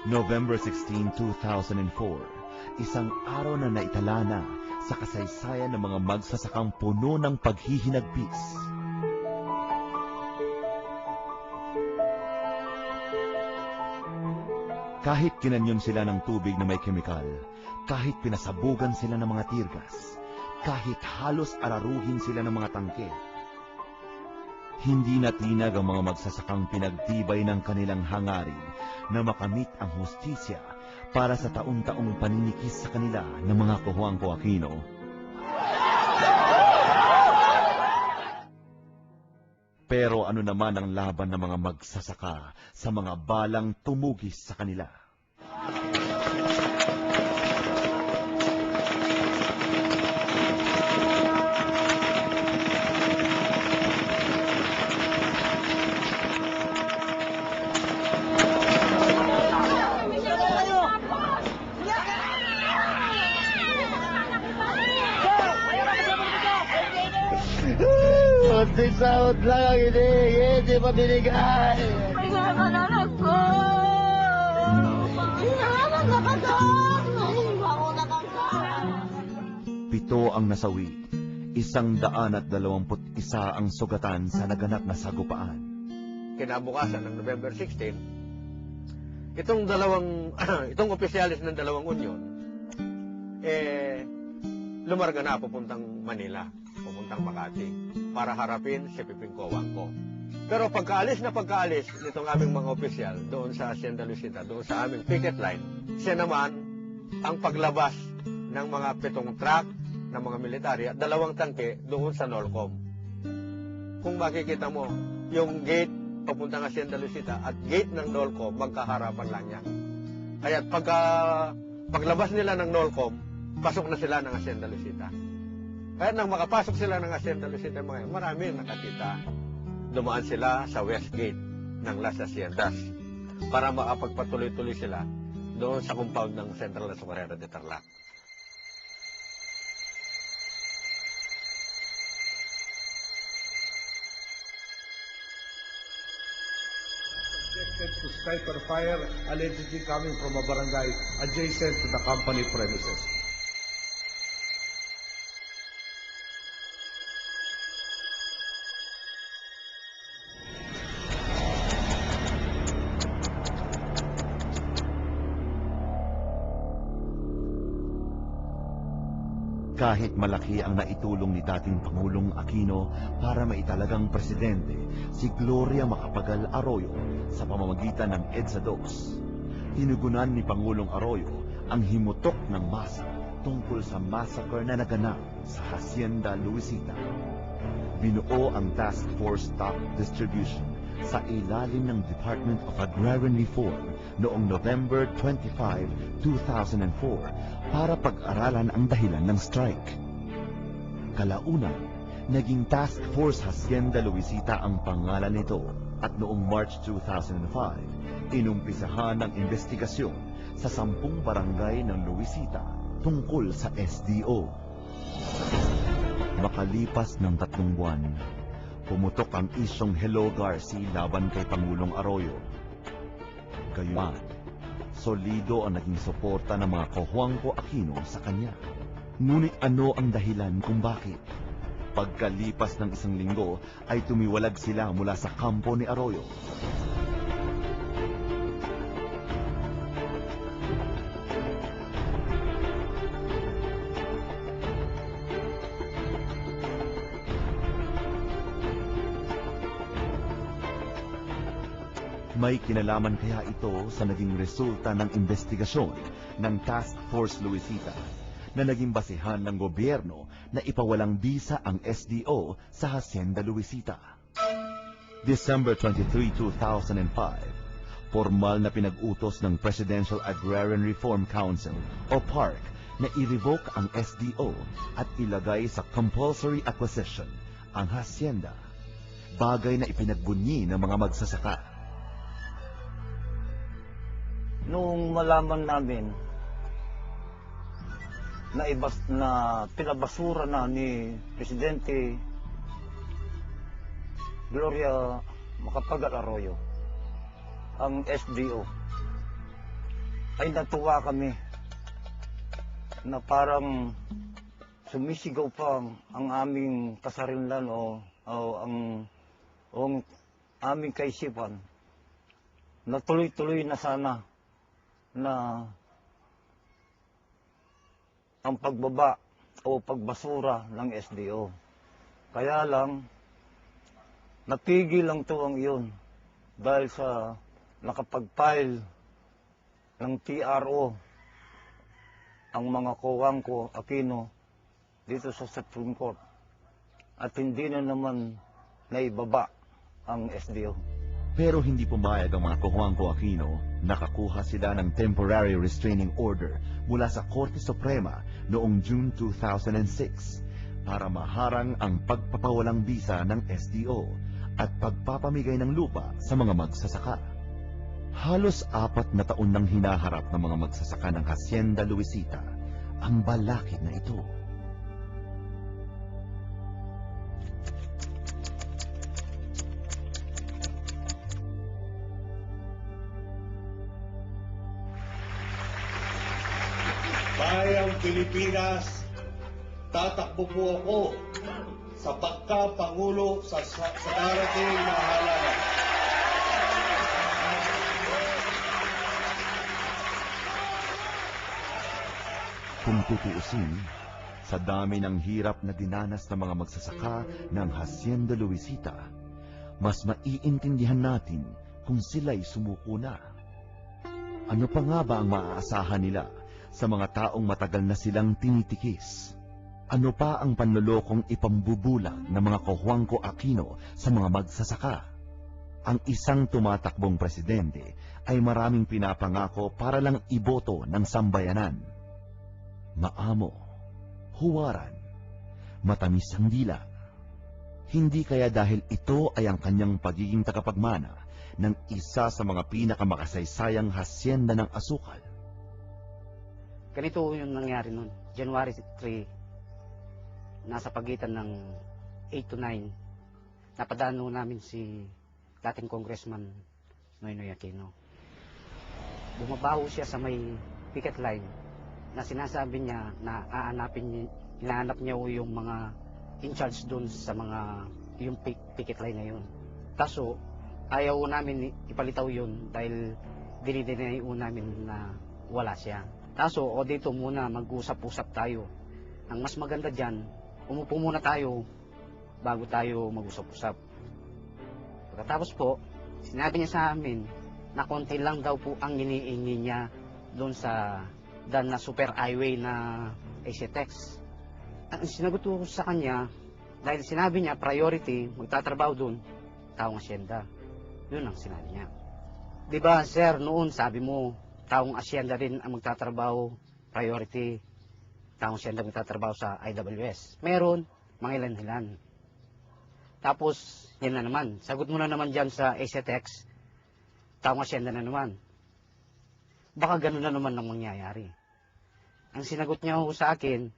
November 16, 2004, isang araw na naitala na sa kasaysayan ng mga magsasakang puno ng paghihinagpis. Kahit kinanyon sila ng tubig na may kemikal, kahit pinasabugan sila ng mga tirgas, kahit halos araruhin sila ng mga tangke, hindi natinag ang mga magsasakang pinagtibay ng kanilang hangarin na makamit ang hustisya para sa taon-taong paninikis sa kanila ng mga Cojuangco Aquino. Pero ano naman ang laban ng mga magsasaka sa mga balang tumugis sa kanila? Kunting sahod lang ang hindi pa binigay. Kailangan anak ko. Hinahanap na ka doon. Nahiwa ko na kang 7 ang nasawi, 121 ang sugatan sa naganap na sagupaan. Kinabukasan ng November 16, itong opisyalis ng dalawang unyon, lumarga na pupuntang Manila, pupuntang Makati, para harapin si Piping Cojuangco. Pero pagkaalis nitong aming mga opisyal doon sa Hacienda Luisita, doon sa aming picket line, siya naman ang paglabas ng mga 7 truck ng mga military at 2 tangke doon sa Nolcom. Kung makikita mo, yung gate papuntang Hacienda Luisita at gate ng Nolcom, magkaharapan lang yan. Kaya paglabas nila ng Nolcom, pasok na sila ng Hacienda Luisita. Kaya nang makapasok sila ng Hacienda Luisita, marami nakakita. Dumaan sila sa West Gate ng Las Haciendas para makapagpatuloy-tuloy sila doon sa compound ng Central Azucarera de Tarlac. To sniper fire allegedly coming from a barangay adjacent to the company premises. Kahit malaki ang naitulong ni dating Pangulong Aquino para maitalagang presidente si Gloria Macapagal Arroyo sa pamamagitan ng EDSA 2, tinugunan ni Pangulong Arroyo ang himutok ng masa tungkol sa massacre na naganap sa Hacienda Luisita. Binuo ang Task Force Stock Distribution sa ilalim ng Department of Agrarian Reform noong November 25, 2004 para pag-aralan ang dahilan ng strike. Kalaunan, naging Task Force Hacienda Luisita ang pangalan nito at noong March 2005, inumpisahan ang investigasyon sa 10 barangay ng Luisita tungkol sa SDO. Makalipas ng 3 buwan, pumutok ang isyong Hello Garci laban kay Pangulong Arroyo. Gayunman, solido ang naging suporta ng mga Cojuangco Aquino sa kanya. Ngunit ano ang dahilan kung bakit? Pagkalipas ng 1 linggo ay tumiwalag sila mula sa kampo ni Arroyo. May kinalaman kaya ito sa naging resulta ng investigasyon ng Task Force Luisita na naging basihan ng gobyerno na ipawalang bisa ang SDO sa Hacienda Luisita. December 23, 2005, formal na pinag-utos ng Presidential Agrarian Reform Council o PARC na i-revoke ang SDO at ilagay sa compulsory acquisition ang Hacienda, bagay na ipinagbunyi ng mga magsasaka. Noong malaman namin na pinabasura na ni Presidente Gloria Macapagal Arroyo ang SDO, ay natuwa kami na parang sumisigaw pa ang aming kasarinlan o ang aming kaisipan na tuloy-tuloy na sana na ang pagbaba o pagbasura ng SDO. Kaya lang, natigil lang to ang iyon dahil sa nakapag-file ng TRO ang mga Cojuangco Aquino dito sa Supreme Court at hindi na naman naibaba ang SDO. Pero hindi pumayag ang mga Cojuangco Aquino. Nakakuha sila ng temporary restraining order mula sa Korte Suprema noong June 2006 para maharang ang pagpapawalang bisa ng SDO at pagpapamigay ng lupa sa mga magsasaka. Halos 4 na taon nang hinaharap ng mga magsasaka ng Hacienda Luisita ang balakid na ito. Bayang Pilipinas, tatakbo po ako sa pagkapangulo sa darating na halalan. Kung tutuusin, sa dami ng hirap na dinanas ng mga magsasaka ng Hacienda Luisita, mas maiintindihan natin kung sila'y sumuko na. Ano pa nga ba ang maaasahan nila sa mga taong matagal na silang tinitikis? Ano pa ang panlolokong ipambubulag ng mga Cojuangco Aquino sa mga magsasaka? Ang isang tumatakbong presidente ay maraming pinapangako para lang iboto ng sambayanan. Maamo, huwaran, matamis ang dila. Hindi kaya dahil ito ay ang kanyang pagiging tagapagmana ng isa sa mga pinakamakasaysayang hasyenda ng asukal. Ganito yung nangyari noon. January 3, nasa pagitan ng 8 to 9, napadaan namin si dating congressman Noynoy Aquino. Bumabaho siya sa may picket line na sinasabi niya na hinahanap niya yung mga in charge doon sa mga yung picket line na yun. Kaso ayaw namin ipalitaw yun dahil dinideny namin na wala siya. Kaso o dito muna mag-usap-usap tayo. Ang mas maganda dyan, umupo muna tayo bago tayo mag-usap-usap. Pagkatapos po, sinabi niya sa amin na konti lang daw po ang iniingi niya doon sa dan na super highway na ACTEX. Ang sinagot ko sa kanya, dahil sinabi niya priority, magtatrabaho doon, taong asyenda. Yun ang sinabi niya. Diba sir, noon sabi mo, taong asyenda rin ang magtatrabaho, priority, taong asyenda magtatrabaho sa IWS. Meron, mga ilan-ilan. Tapos, yan na naman, sagot mo na naman dyan sa ACTEX, taong asyenda na naman. Baka ganun na naman ang mangyayari. Ang sinagot niya ho sa akin,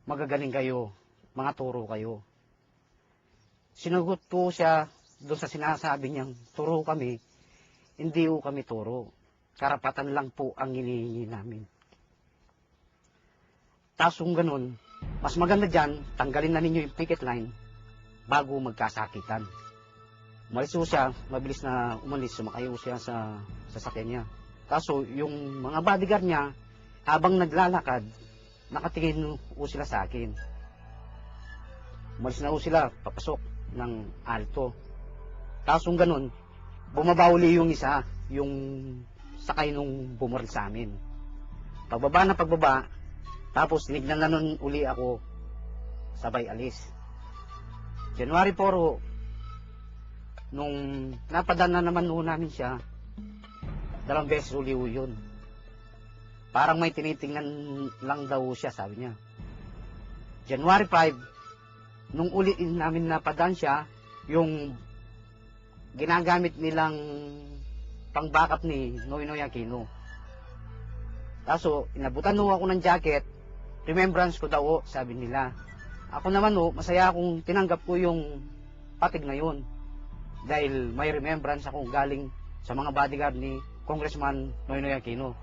magagaling kayo, mga turo kayo. Sinagot ko siya doon sa sinasabi niyang turo kami, hindi ho kami turo. Karapatan lang po ang hinihingi namin. Tapos kung ganun, mas maganda dyan, tanggalin na ninyo yung picket line bago magkasakitan. Umalis ho siya, mabilis na umalis, sumakay ho siya sa sasakyan niya. Kaso yung mga bodyguard niya, habang naglalakad, nakatingin ho sila sa akin. Umalis na ho sila, papasok ng alto. Kaso ganun, bumaba uli yung isa, yung sakay nung bumuril sa amin. Pagbaba na pagbaba, tapos tinignan na nun uli ako, sabay alis. January 4, nung napadaan na naman ho namin siya, 2 beses uli ho yun. Parang may tinitingnan lang daw siya, sabi niya. January 5, nung uli namin napadaan siya, yung ginagamit nilang pang-backup ni Noynoy Aquino. Kaso, inabutan ho ako ng jacket, remembrance ko daw, sabi nila. Ako naman masaya akong tinanggap ko yung patig na yun. Dahil may remembrance akong galing sa mga bodyguard ni Congressman Noynoy Aquino.